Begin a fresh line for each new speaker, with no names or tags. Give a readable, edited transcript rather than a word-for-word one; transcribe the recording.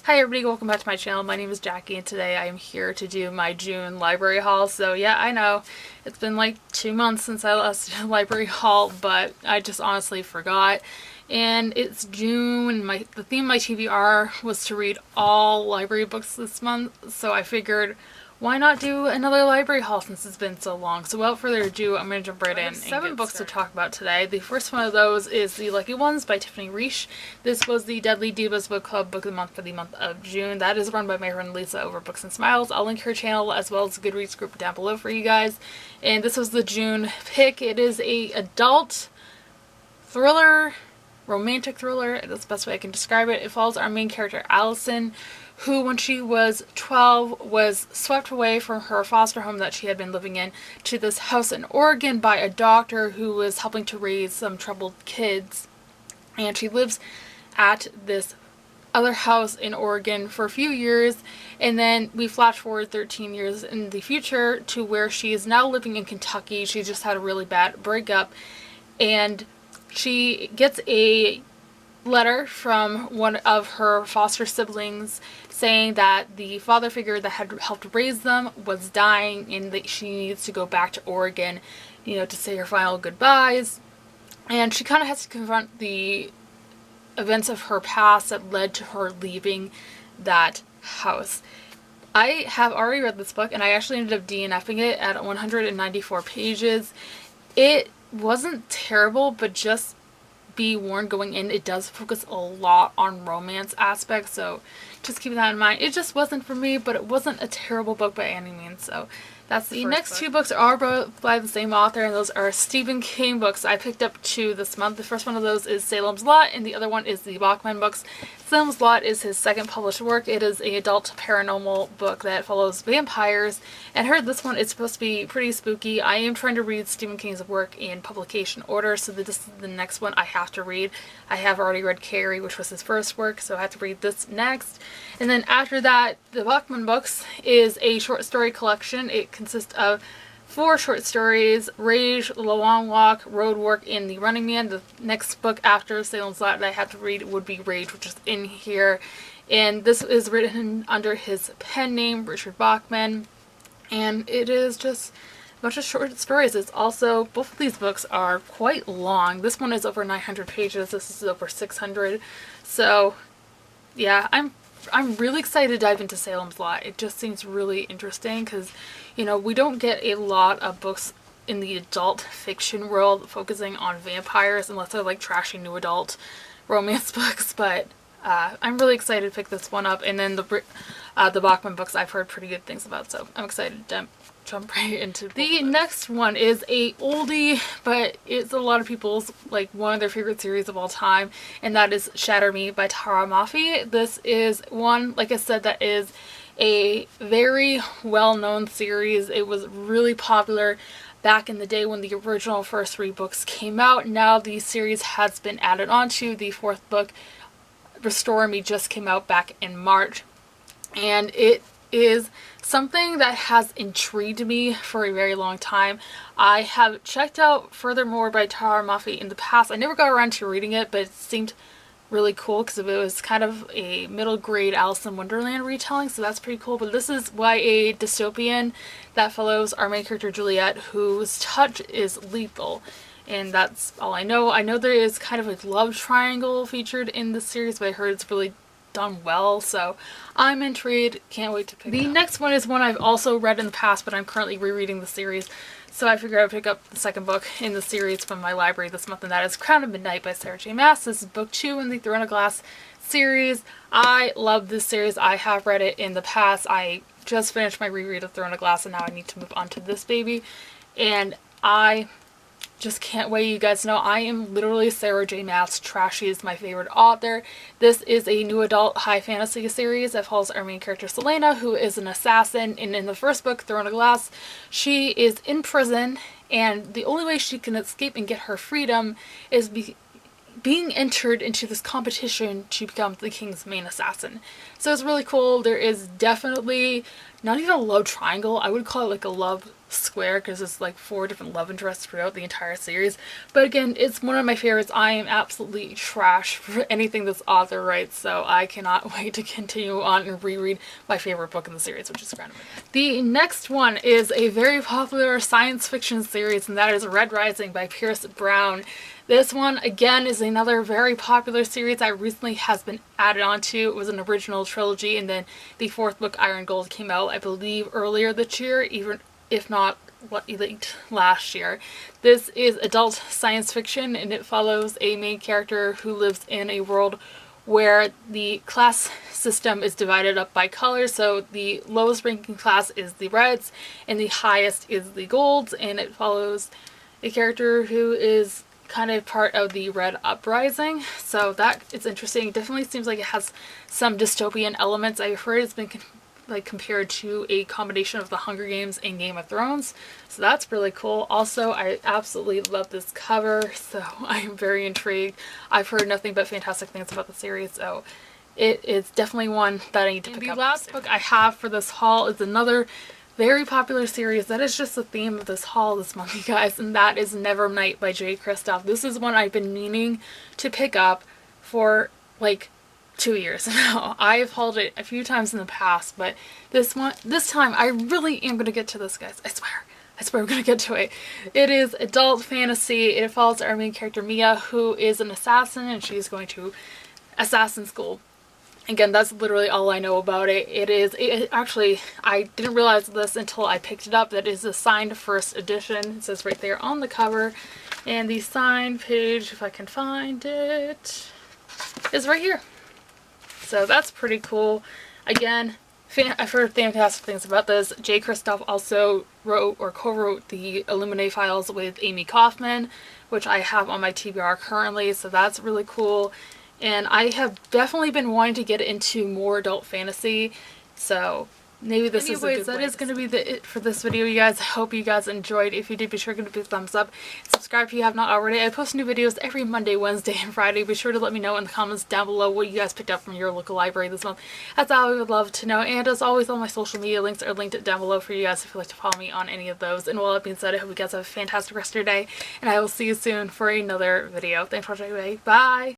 Hi everybody, welcome back to my channel. My name is Jackie and today I am here to do my June library haul. So yeah, I know it's been like 2 months since I last did a library haul, but I just honestly forgot. And it's June and the theme of my TBR was to read all library books this month, so I figured why not do another library haul since it's been so long. So without further ado, I'm going to jump right in. I have 7 books to talk about today. The first one of those is The Lucky Ones by Tiffany Reish. This was the Deadly Divas Book Club Book of the Month for the month of June. That is run by my friend Lisa over Books and Smiles. I'll link her channel as well as the Goodreads group down below for you guys. And this was the June pick. It is a adult thriller, romantic thriller. That's the best way I can describe it. It follows our main character Allison, who when she was 12 was swept away from her foster home that she had been living in to this house in Oregon by a doctor who was helping to raise some troubled kids. And she lives at this other house in Oregon for a few years, and then we flash forward 13 years in the future to where she is now living in Kentucky. She just had a really bad breakup, and she gets a letter from one of her foster siblings saying that the father figure that had helped raise them was dying and that she needs to go back to Oregon, to say her final goodbyes. And she kind of has to confront the events of her past that led to her leaving that house. I have already read this book and I actually ended up DNFing it at 194 pages. It wasn't terrible, but just be warned going in, it does focus a lot on romance aspects, so just keep that in mind. It just wasn't for me, but it wasn't a terrible book by any means. So that's the next book. 2 books are both by the same author, and those are Stephen King books. I picked up 2 this month. The first one of those is Salem's Lot, and the other one is the Bachman books. Salem's Lot is his second published work. It is an adult paranormal book that follows vampires, and I heard this one is supposed to be pretty spooky. I am trying to read Stephen King's work in publication order, so this is the next one I have to read. I have already read Carrie, which was his first work, so I have to read this next. And then after that, the Bachman books is a short story collection. It consists of 4 short stories: Rage, The Long Walk, Road Work, and The Running Man. The next book after Salem's Lot that I have to read would be Rage, which is in here. And this is written under his pen name, Richard Bachman. And it is just a bunch of short stories. It's also, both of these books are quite long. This one is over 900 pages. This is over 600. So yeah, I'm really excited to dive into Salem's Lot. It just seems really interesting because, we don't get a lot of books in the adult fiction world focusing on vampires unless they're like trashy new adult romance books, but I'm really excited to pick this one up. And then the Bachman books I've heard pretty good things about, so I'm excited to jump right into the next one. Is a oldie, but it's a lot of people's one of their favorite series of all time, and that is Shatter Me by Tara Mafi. This is one, like I said, that is a very well-known series. It was really popular back in the day when the original first 3 books came out. Now the series has been added onto. The 4th book, Restore Me, just came out back in March, and it is something that has intrigued me for a very long time. I have checked out Furthermore by Tara Mafi in the past. I never got around to reading it, but it seemed really cool because it was kind of a middle grade Alice in Wonderland retelling, so that's pretty cool. But this is YA dystopian that follows our main character Juliet, whose touch is lethal. And that's all I know. I know there is kind of a love triangle featured in this series, but I heard it's really done well, so I'm intrigued. Can't wait to pick it up. The next one is one I've also read in the past, but I'm currently rereading the series, so I figured I would pick up the second book in the series from my library this month, and that is Crown of Midnight by Sarah J. Maas. This is book 2 in the Throne of Glass series. I love this series. I have read it in the past. I just finished my reread of Throne of Glass, and now I need to move on to this baby, and I just can't wait. You guys know I am literally Sarah J. Maas. Trashy is my favorite author. This is a new adult high fantasy series that follows our main character Selena, who is an assassin. And in the first book, Throne of Glass, she is in prison, and the only way she can escape and get her freedom is being entered into this competition to become the king's main assassin. So it's really cool. There is definitely not even a love triangle. I would call it like a love square because it's like 4 different love interests throughout the entire series. But again, it's one of my favorites. I am absolutely trash for anything this author writes, so I cannot wait to continue on and reread my favorite book in the series, which is Random. The next one is a very popular science fiction series, and that is Red Rising by Pierce Brown. This one, again, is another very popular series that recently has been added onto. It was an original trilogy, and then the 4th book, Iron Gold, came out, I believe, earlier this year, even if not late last year. This is adult science fiction, and it follows a main character who lives in a world where the class system is divided up by color. So the lowest ranking class is the reds, and the highest is the golds, and it follows a character who is kind of part of the Red Uprising. So that is interesting. It definitely seems like it has some dystopian elements. I've heard it's been compared to a combination of the Hunger Games and Game of Thrones. So that's really cool. Also, I absolutely love this cover, so I'm very intrigued. I've heard nothing but fantastic things about the series, so it is definitely one that I need to pick up. The last book I have for this haul is another very popular series that is just the theme of this haul this month, you guys, and that is Nevernight by J. Kristoff. This is one I've been meaning to pick up for like 2 years now. I've hauled it a few times in the past, but this time I really am going to get to this, guys. I swear I'm going to get to it. It is adult fantasy. It follows our main character Mia, who is an assassin, and she's going to assassin school. Again, that's literally all I know about it. Actually, I didn't realize this until I picked it up. That is a signed first edition. It says right there on the cover. And the signed page, if I can find it, is right here. So that's pretty cool. Again, I've heard fantastic things about this. J. Kristoff also wrote or co-wrote the Illuminae files with Amy Kaufman, which I have on my TBR currently. So that's really cool. And I have definitely been wanting to get into more adult fantasy, so maybe this is a good way. That is going to be it for this video, you guys. I hope you guys enjoyed. If you did, be sure to give it a thumbs up. Subscribe if you have not already. I post new videos every Monday, Wednesday, and Friday. Be sure to let me know in the comments down below what you guys picked up from your local library this month. That's all I would love to know. And as always, all my social media links are linked down below for you guys if you'd like to follow me on any of those. And with all that being said, I hope you guys have a fantastic rest of your day, and I will see you soon for another video. Thanks for watching. Bye!